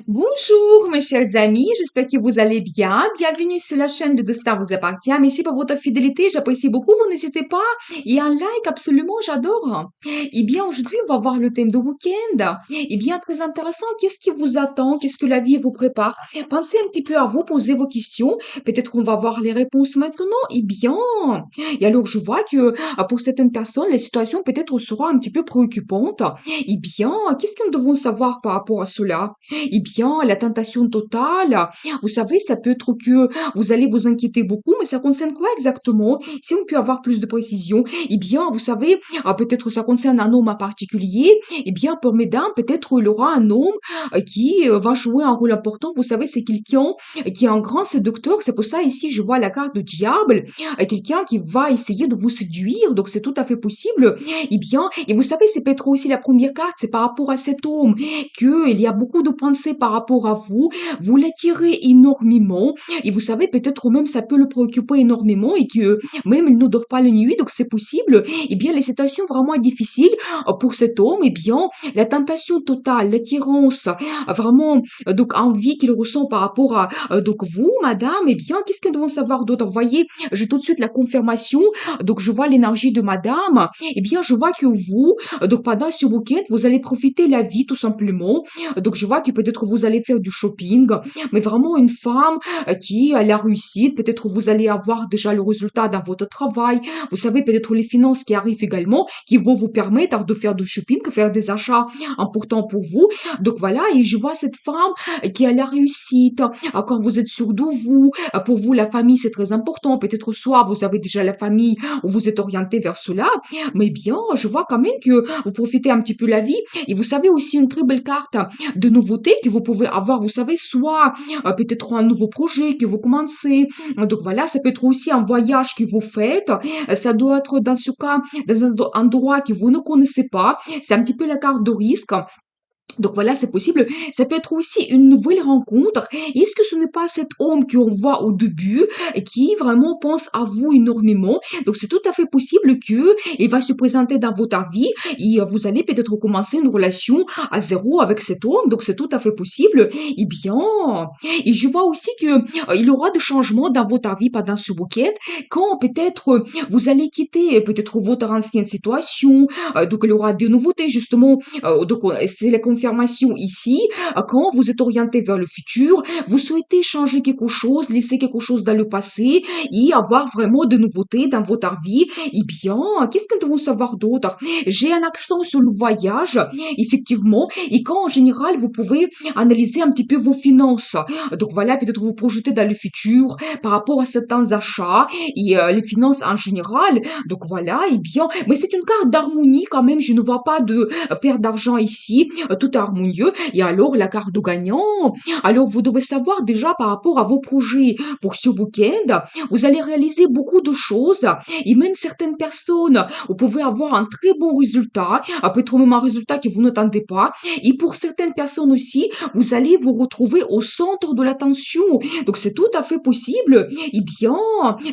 Bonjour mes chers amis, j'espère que vous allez bien. Bienvenue sur la chaîne de Destin vous appartient. Merci pour votre fidélité, j'apprécie beaucoup. Vous n'hésitez pas. Et un like, absolument, j'adore. Eh bien, aujourd'hui, on va voir le thème de week-end. Eh bien, très intéressant. Qu'est-ce qui vous attend? Qu'est-ce que la vie vous prépare? Pensez un petit peu à vous, posez vos questions. Peut-être qu'on va voir les réponses maintenant. Eh bien, et alors je vois que pour certaines personnes, la situation peut-être sera un petit peu préoccupante. Eh bien, qu'est-ce que nous devons savoir par rapport à cela? Eh bien, la tentation totale, vous savez, ça peut être que vous allez vous inquiéter beaucoup, mais ça concerne quoi exactement? Si on peut avoir plus de précision, eh bien, vous savez, peut-être ça concerne un homme en particulier, eh bien, pour mesdames, peut-être il aura un homme qui va jouer un rôle important. Vous savez, c'est quelqu'un qui est un grand séducteur. C'est pour ça, ici, je vois la carte de diable, quelqu'un qui va essayer de vous séduire. Donc, c'est tout à fait possible. Eh bien, et vous savez, c'est peut-être aussi la première carte, c'est par rapport à cet homme que il y a beaucoup de pensées par rapport à vous, vous l'attirez énormément, et vous savez, peut-être même ça peut le préoccuper énormément, et que même il ne dort pas la nuit, donc c'est possible. Eh bien, les situations vraiment difficiles pour cet homme, eh bien, la tentation totale, l'attirance, vraiment, donc envie qu'il ressent par rapport à donc vous, madame, eh bien, qu'est-ce que nous devons savoir d'autre? Vous voyez, j'ai tout de suite la confirmation, donc je vois l'énergie de madame, eh bien, je vois que vous, donc pendant ce week-end, vous allez profiter la vie tout simplement. Donc je vois que peut-être vous allez faire du shopping, mais vraiment une femme qui a la réussite. Peut-être vous allez avoir déjà le résultat dans votre travail. Vous savez, peut-être les finances qui arrivent également, qui vont vous permettre de faire du shopping, de faire des achats importants pour vous. Donc voilà, et je vois cette femme qui a la réussite. Quand vous êtes sûr de vous, pour vous, la famille, c'est très important. Peut-être soit vous avez déjà la famille ou vous êtes orienté vers cela. Mais bien, je vois quand même que vous profitez un petit peu la vie. Et vous savez aussi une très belle carte de nouveautés que vous pouvez avoir, vous savez, soit peut-être un nouveau projet que vous commencez. Donc voilà, ça peut être aussi un voyage que vous faites. Ça doit être dans ce cas dans un endroit que vous ne connaissez pas. C'est un petit peu la carte de risque. Donc voilà, c'est possible. Ça peut être aussi une nouvelle rencontre. Est-ce que ce n'est pas cet homme qu'on voit au début et qui vraiment pense à vous énormément? Donc c'est tout à fait possible que il va se présenter dans votre vie et vous allez peut-être commencer une relation à zéro avec cet homme. Donc c'est tout à fait possible. Eh bien, et je vois aussi que il y aura des changements dans votre vie pendant ce week-end quand peut-être vous allez quitter peut-être votre ancienne situation. Donc il y aura des nouveautés justement donc, c'est la confirmation ici. Quand vous êtes orienté vers le futur, vous souhaitez changer quelque chose, laisser quelque chose dans le passé et avoir vraiment de nouveautés dans votre vie. Eh bien, qu'est-ce que nous devons savoir d'autre? J'ai un accent sur le voyage, effectivement, et quand en général, vous pouvez analyser un petit peu vos finances. Donc voilà, peut-être vous projetez dans le futur par rapport à certains achats et les finances en général. Donc voilà, eh bien, mais c'est une carte d'harmonie quand même. Je ne vois pas de perte d'argent ici, tout est harmonieux. Et alors, la carte de gagnant, alors vous devez savoir déjà par rapport à vos projets pour ce week-end, vous allez réaliser beaucoup de choses et même certaines personnes, vous pouvez avoir un très bon résultat, peut-être même un résultat que vous n'attendez pas. Et pour certaines personnes aussi, vous allez vous retrouver au centre de l'attention. Donc c'est tout à fait possible. Eh bien,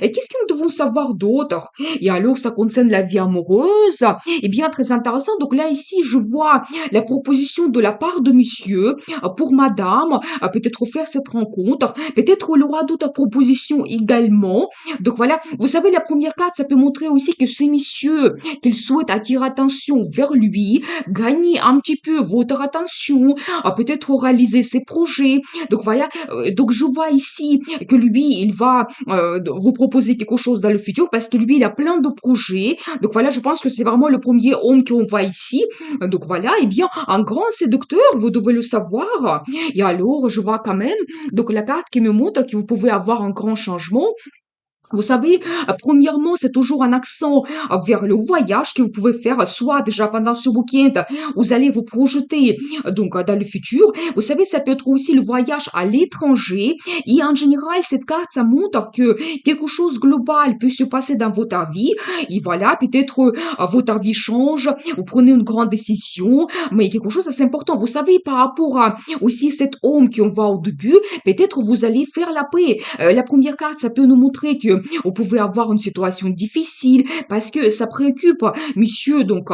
et qu'est-ce que nous devons savoir d'autre? Et alors, ça concerne la vie amoureuse. Eh bien, très intéressant. Donc là, ici, je vois la proposition de la part de monsieur pour madame, peut-être faire cette rencontre. Peut-être il aura d'autres propositions également. Donc voilà, vous savez, la première carte, ça peut montrer aussi que c'est monsieur qu'il souhaite attirer attention vers lui, gagner un petit peu votre attention, peut-être réaliser ses projets. Donc voilà, donc je vois ici que lui, il va vous proposer quelque chose dans le futur parce que lui, il a plein de projets. Donc voilà, je pense que c'est vraiment le premier homme qu'on voit ici. Donc voilà, eh bien, un grand séducteur, vous devez le savoir. Et alors, je vois quand même, donc la carte qui me montre que vous pouvez avoir un grand changement. Vous savez, premièrement, c'est toujours un accent vers le voyage que vous pouvez faire, soit déjà pendant ce week-end, vous allez vous projeter donc dans le futur. Vous savez, ça peut être aussi le voyage à l'étranger. Et en général, cette carte, ça montre que quelque chose global peut se passer dans votre vie. Et voilà, peut-être votre vie change, vous prenez une grande décision, mais quelque chose assez important. Vous savez, par rapport à aussi cet homme qu'on voit au début, peut-être vous allez faire la paix. La première carte, ça peut nous montrer que que vous pouvez avoir une situation difficile, parce que ça préoccupe, monsieur, donc,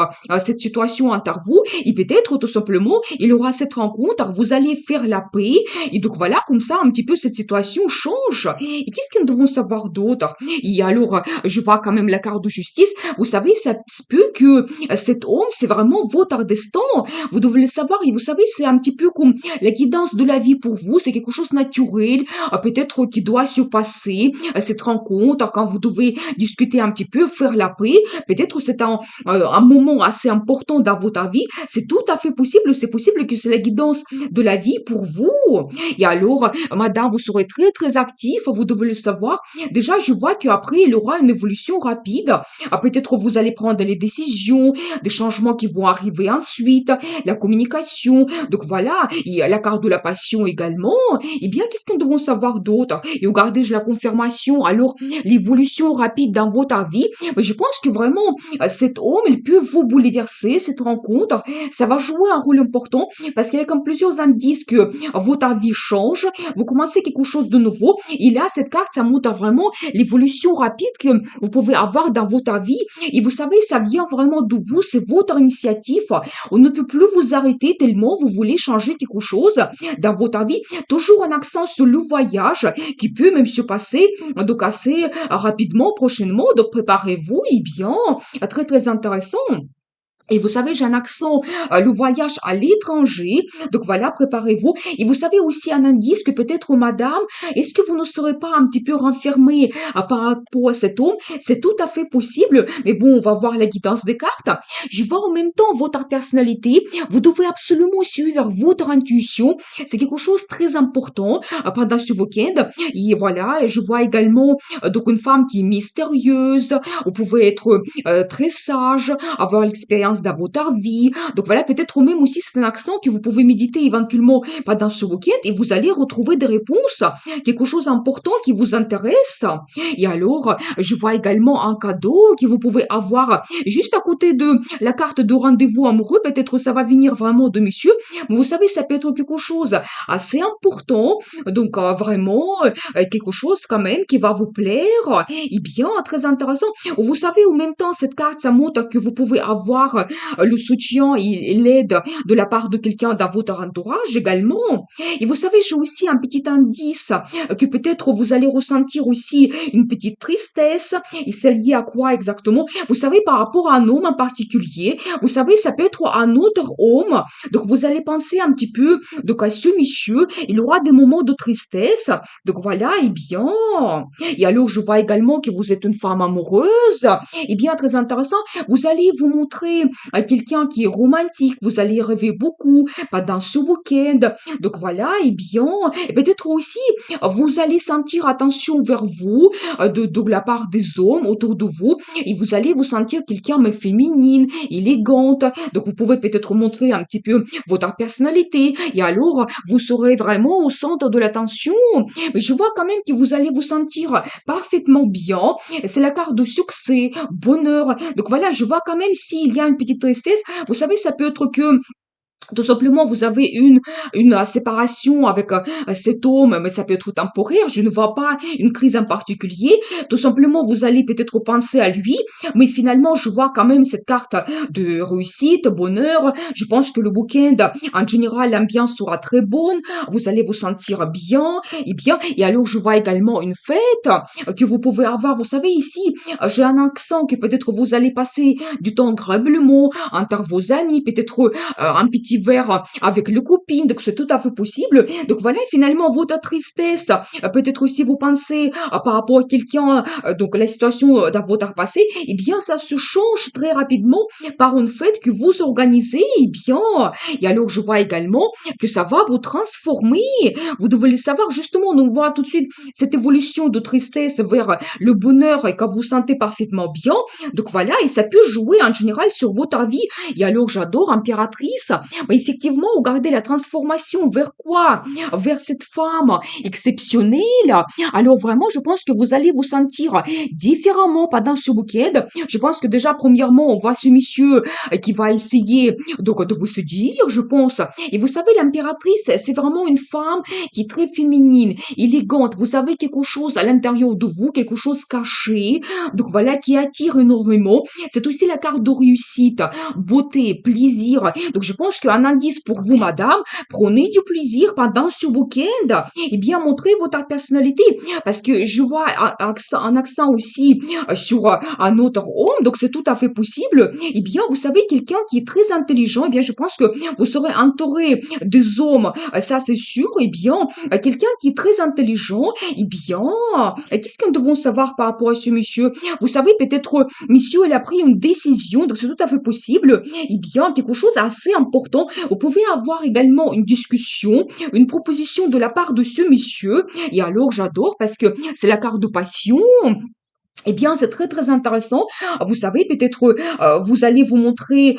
cette situation entre vous, et peut-être, tout simplement, il y aura cette rencontre, vous allez faire la paix, et donc voilà, comme ça, un petit peu, cette situation change. Et qu'est-ce que nous devons savoir d'autre? Et alors, je vois quand même la carte de justice. Vous savez, ça se peut que cet homme, c'est vraiment votre destin. Vous devez le savoir. Et vous savez, c'est un petit peu comme la guidance de la vie pour vous. C'est quelque chose de naturel, peut-être qui doit se passer, cette rencontre, quand vous devez discuter un petit peu, faire la paix. Peut-être c'est un moment assez important dans votre vie. C'est tout à fait possible. C'est possible que c'est la guidance de la vie pour vous. Et alors, madame, vous serez très, très actif, vous devez le savoir. Déjà, je vois qu'après, il y aura une évolution rapide. Peut-être vous allez prendre les décisions, des changements qui vont arriver ensuite, la communication. Donc voilà, il y a la carte de la passion également. Eh bien, qu'est-ce que nous devons savoir d'autre? Et regardez, j'ai la confirmation. Alors, l'évolution rapide dans votre vie. Mais je pense que vraiment, cet homme, il peut vous bouleverser, cette rencontre. Ça va jouer un rôle important parce qu'il y a comme plusieurs indices que votre vie change, vous commencez quelque chose de nouveau. Et là, cette carte, ça montre vraiment l'évolution rapide que vous pouvez avoir dans votre vie. Et vous savez, ça vient vraiment de vous, c'est votre initiative. On ne peut plus vous arrêter tellement vous voulez changer quelque chose dans votre vie. Toujours un accent sur le voyage qui peut même se passer donc assez rapidement, prochainement. Donc préparez-vous, et bien, très très intéressant. Et vous savez, j'ai un accent, le voyage à l'étranger. Donc voilà, préparez-vous. Et vous savez aussi un indice que peut-être, madame, est-ce que vous ne serez pas un petit peu renfermée par rapport à cet homme? C'est tout à fait possible. Mais bon, on va voir la guidance des cartes. Je vois en même temps votre personnalité. Vous devez absolument suivre votre intuition. C'est quelque chose de très important pendant ce week-end. Et voilà, et je vois également donc une femme qui est mystérieuse. Vous pouvez être très sage, avoir l'expérience dans votre vie. Donc voilà, peut-être même aussi c'est un accent que vous pouvez méditer éventuellement pendant ce week-end et vous allez retrouver des réponses, quelque chose d'important qui vous intéresse. Et alors, je vois également un cadeau que vous pouvez avoir juste à côté de la carte de rendez-vous amoureux. Peut-être ça va venir vraiment de monsieur. Mais vous savez, ça peut être quelque chose assez important. Donc vraiment, quelque chose quand même qui va vous plaire. Et bien, très intéressant. Vous savez, en même temps, cette carte, ça montre que vous pouvez avoir le soutien et l'aide de la part de quelqu'un dans votre entourage également. Et vous savez, j'ai aussi un petit indice que peut-être vous allez ressentir aussi une petite tristesse. Et c'est lié à quoi exactement? Vous savez, par rapport à un homme en particulier, vous savez, ça peut être un autre homme. Donc, vous allez penser un petit peu, donc, à ce monsieur, il aura des moments de tristesse. Donc, voilà, et bien. Et alors, je vois également que vous êtes une femme amoureuse. Eh bien, très intéressant. Vous allez vous montrer à quelqu'un qui est romantique. Vous allez rêver beaucoup pendant ce week-end. Donc voilà, et bien, et peut-être aussi, vous allez sentir attention vers vous de la part des hommes autour de vous. Et vous allez vous sentir quelqu'un mais féminine, élégante. Donc vous pouvez peut-être montrer un petit peu votre personnalité. Et alors, vous serez vraiment au centre de l'attention. Mais je vois quand même que vous allez vous sentir parfaitement bien. C'est la carte de succès, bonheur. Donc voilà, je vois quand même s'il y a une petite tristesse. Vous savez, ça peut être que tout simplement, vous avez une séparation avec cet homme, mais ça peut être temporaire. Je ne vois pas une crise en particulier. Tout simplement, vous allez peut-être penser à lui, mais finalement, je vois quand même cette carte de réussite, bonheur. Je pense que le week-end, en général, l'ambiance sera très bonne. Vous allez vous sentir bien et bien. Et alors, je vois également une fête que vous pouvez avoir. Vous savez, ici, j'ai un accent que peut-être vous allez passer du temps agréablement entre vos amis, peut-être un petit verre avec le copine, donc c'est tout à fait possible. Donc voilà, finalement, votre tristesse, peut-être aussi vous pensez par rapport à quelqu'un, donc la situation dans votre passé, eh bien, ça se change très rapidement par une fête que vous organisez, eh bien. Et alors, je vois également que ça va vous transformer. Vous devez le savoir, justement, on voit tout de suite cette évolution de tristesse vers le bonheur et quand vous sentez parfaitement bien. Donc voilà, et ça peut jouer en général sur votre vie. Et alors, j'adore Impératrice. Mais effectivement, regardez la transformation vers quoi? Vers cette femme exceptionnelle. Alors vraiment, je pense que vous allez vous sentir différemment pendant ce week-end. Je pense que déjà, premièrement, on voit ce monsieur qui va essayer donc de vous séduire, je pense. Et vous savez, l'impératrice, c'est vraiment une femme qui est très féminine, élégante. Vous savez, quelque chose à l'intérieur de vous, quelque chose caché. Donc voilà, qui attire énormément. C'est aussi la carte de réussite, beauté, plaisir. Donc je pense qu'un indice pour vous, madame, prenez du plaisir pendant ce week-end et bien montrez votre personnalité. Parce que je vois un accent aussi sur un autre homme, donc c'est tout à fait possible. Eh bien, vous savez, quelqu'un qui est très intelligent, eh bien, je pense que vous serez entouré des hommes, ça c'est sûr. Eh bien, quelqu'un qui est très intelligent, eh bien, qu'est-ce que nous devons savoir par rapport à ce monsieur? Vous savez, peut-être, monsieur, il a pris une décision, donc c'est tout à fait possible. Eh bien, quelque chose assez important. Vous pouvez avoir également une discussion, une proposition de la part de ce monsieur. Et alors, j'adore parce que c'est la carte de passion. Eh bien, c'est très très intéressant. Vous savez, peut-être vous allez vous montrer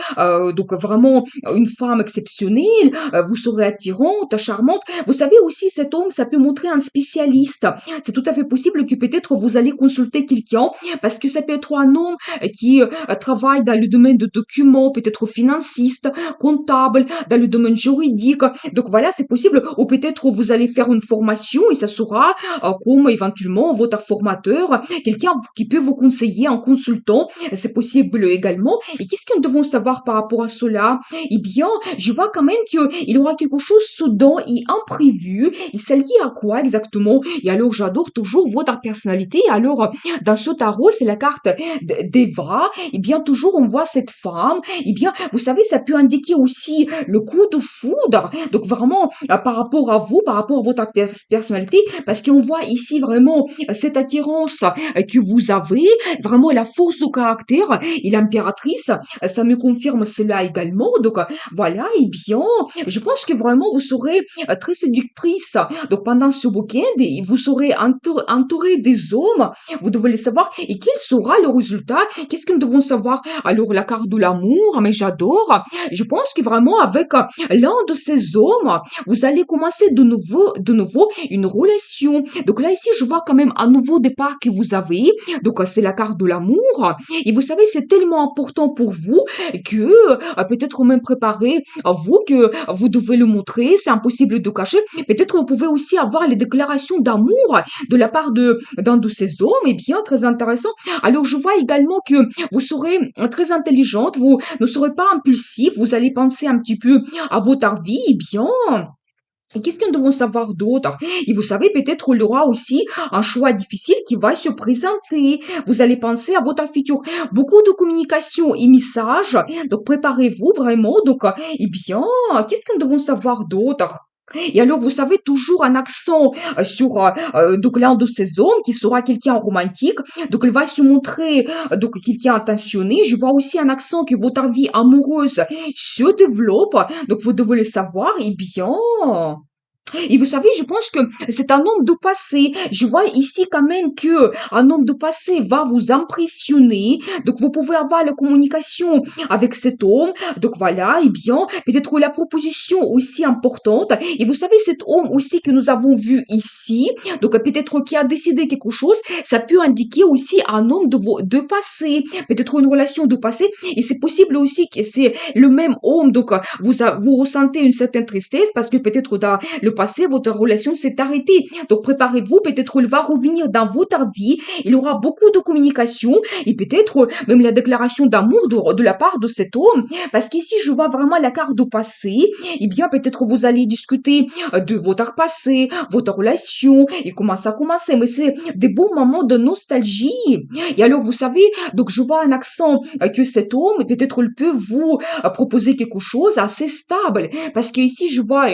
donc vraiment une femme exceptionnelle. Vous serez attirante, charmante. Vous savez aussi, cet homme, ça peut montrer un spécialiste. C'est tout à fait possible que peut-être vous allez consulter quelqu'un parce que ça peut être un homme qui travaille dans le domaine de documents, peut-être financiste, comptable, dans le domaine juridique. Donc voilà, c'est possible. Ou peut-être vous allez faire une formation et ça sera comme éventuellement votre formateur, quelqu'un qui peut vous conseiller en consultant, c'est possible également. Et qu'est-ce que nous devons savoir par rapport à cela? Eh bien, je vois quand même qu'il y aura quelque chose soudain et imprévu. Et c'est lié à quoi exactement? Et alors, j'adore toujours votre personnalité. Alors, dans ce tarot, c'est la carte d'Eva. Eh bien, toujours, on voit cette femme. Eh bien, vous savez, ça peut indiquer aussi le coup de foudre. Donc, vraiment, par rapport à vous, par rapport à votre personnalité, parce qu'on voit ici vraiment cette attirance que vous avez, vraiment la force de caractère et l'impératrice, ça me confirme cela également. Donc voilà, et bien, je pense que vraiment vous serez très séductrice. Donc pendant ce week-end, vous serez entouré des hommes, vous devez le savoir. Et quel sera le résultat? Qu'est-ce que nous devons savoir? Alors la carte de l'amour, mais j'adore. Je pense que vraiment avec l'un de ces hommes, vous allez commencer de nouveau une relation. Donc là, ici, je vois quand même un nouveau départ que vous avez. Donc, c'est la carte de l'amour. Et vous savez, c'est tellement important pour vous que peut-être même préparer vous que vous devez le montrer. C'est impossible de cacher. Peut-être vous pouvez aussi avoir les déclarations d'amour de la part d'un de ces hommes. Eh bien, très intéressant. Alors, je vois également que vous serez très intelligente. Vous ne serez pas impulsif. Vous allez penser un petit peu à votre vie. Eh bien, et qu'est-ce que nous devons savoir d'autre? Et vous savez, peut-être il y aura aussi un choix difficile qui va se présenter. Vous allez penser à votre futur. Beaucoup de communication et messages. Donc, préparez-vous vraiment. Donc, eh bien, qu'est-ce que nous devons savoir d'autre? Et alors, vous savez, toujours un accent sur donc l'un de ces hommes qui sera quelqu'un romantique. Donc, il va se montrer donc quelqu'un attentionné. Je vois aussi un accent que votre vie amoureuse se développe. Donc, vous devez le savoir. Eh bien, et vous savez, je pense que c'est un homme de passé. Je vois ici quand même que un homme de passé va vous impressionner. Donc, vous pouvez avoir la communication avec cet homme. Donc, voilà, et bien, peut-être la proposition aussi importante. Et vous savez, cet homme aussi que nous avons vu ici, donc peut-être qui a décidé quelque chose, ça peut indiquer aussi un homme de passé. Peut-être une relation de passé. Et c'est possible aussi que c'est le même homme. Donc, vous ressentez une certaine tristesse parce que peut-être dans le passé, votre relation s'est arrêtée. Donc, préparez-vous, peut-être il va revenir dans votre vie, il y aura beaucoup de communication et peut-être même la déclaration d'amour de la part de cet homme. Parce qu'ici, je vois vraiment la carte du passé. Eh bien, peut-être vous allez discuter de votre passé, votre relation et comment ça a commencé. Mais c'est des bons moments de nostalgie. Et alors, vous savez, donc je vois un accent que cet homme, peut-être il peut vous proposer quelque chose assez stable. Parce que ici, je vois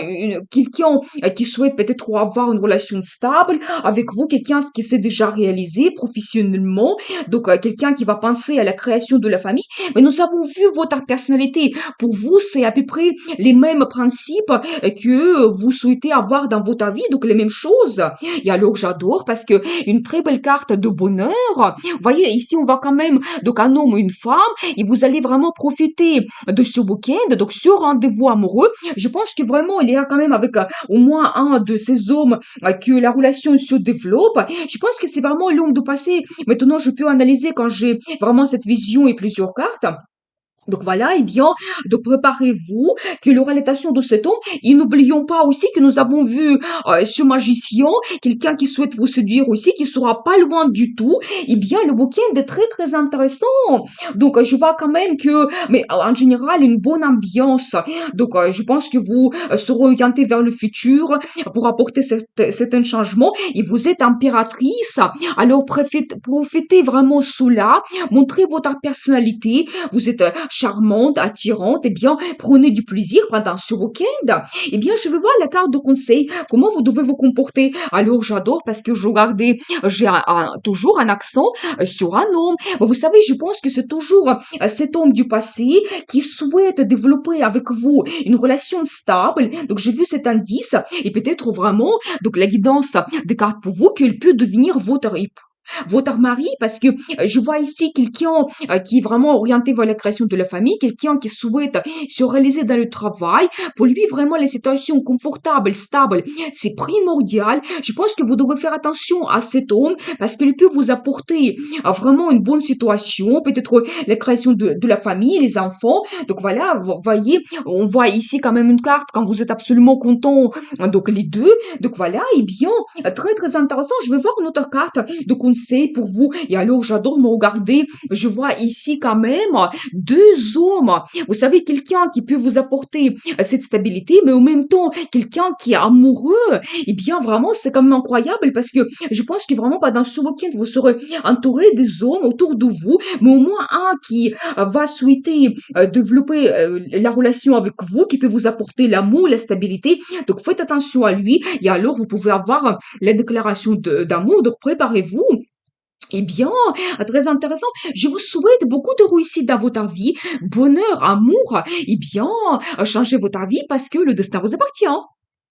quelqu'un qui souhaite peut-être avoir une relation stable avec vous, quelqu'un qui s'est déjà réalisé professionnellement, donc quelqu'un qui va penser à la création de la famille. Mais nous avons vu votre personnalité. Pour vous, c'est à peu près les mêmes principes que vous souhaitez avoir dans votre vie, donc les mêmes choses. Et alors j'adore parce que une très belle carte de bonheur. Vous voyez, ici on voit quand même donc un homme et une femme et vous allez vraiment profiter de ce week-end, donc ce rendez-vous amoureux. Je pense que vraiment il y a quand même avec au moins un de ces hommes que la relation se développe. Je pense que c'est vraiment l'homme du passé. Maintenant, je peux analyser quand j'ai vraiment cette vision et plusieurs cartes. Donc voilà, eh bien, donc préparez-vous que il y aura l'étation de cet homme. Et n'oublions pas aussi que nous avons vu ce magicien, quelqu'un qui souhaite vous séduire aussi, qui sera pas loin du tout. Eh bien, le week-end est très très intéressant. Donc je vois quand même que, mais en général, une bonne ambiance. Donc je pense que vous serez orienté vers le futur pour apporter certains changements. Et vous êtes impératrice, alors profitez vraiment cela, montrez votre personnalité. Vous êtes charmante, attirante, eh bien, prenez du plaisir pendant ce week-end. Eh bien, je veux voir la carte de conseil. Comment vous devez vous comporter? Alors, j'adore parce que je regardais, j'ai toujours un accent sur un homme. Mais vous savez, je pense que c'est toujours cet homme du passé qui souhaite développer avec vous une relation stable. Donc, j'ai vu cet indice et peut-être vraiment, donc, la guidance des cartes pour vous, qu'il peut devenir votre mari, parce que je vois ici quelqu'un qui est vraiment orienté vers la création de la famille, quelqu'un qui souhaite se réaliser dans le travail. Pour lui, vraiment, les situations confortables, stables, c'est primordial. Je pense que vous devez faire attention à cet homme parce qu'il peut vous apporter vraiment une bonne situation, peut-être la création de la famille, les enfants. Donc voilà, vous voyez, on voit ici quand même une carte quand vous êtes absolument content, donc les deux. Donc voilà, et bien, très très intéressant. Je vais voir une autre carte de conseil pour vous. Et alors, j'adore me regarder. Je vois ici quand même deux hommes. Vous savez, quelqu'un qui peut vous apporter cette stabilité, mais en même temps, quelqu'un qui est amoureux. Eh bien, vraiment, c'est quand même incroyable parce que je pense que vraiment pendant ce week-end, vous serez entouré des hommes autour de vous, mais au moins un qui va souhaiter développer la relation avec vous, qui peut vous apporter l'amour, la stabilité. Donc, faites attention à lui et alors vous pouvez avoir la déclaration d'amour. Donc, préparez-vous. Eh bien, très intéressant. Je vous souhaite beaucoup de réussite dans votre vie, bonheur, amour. Eh bien, changez votre vie parce que le destin vous appartient.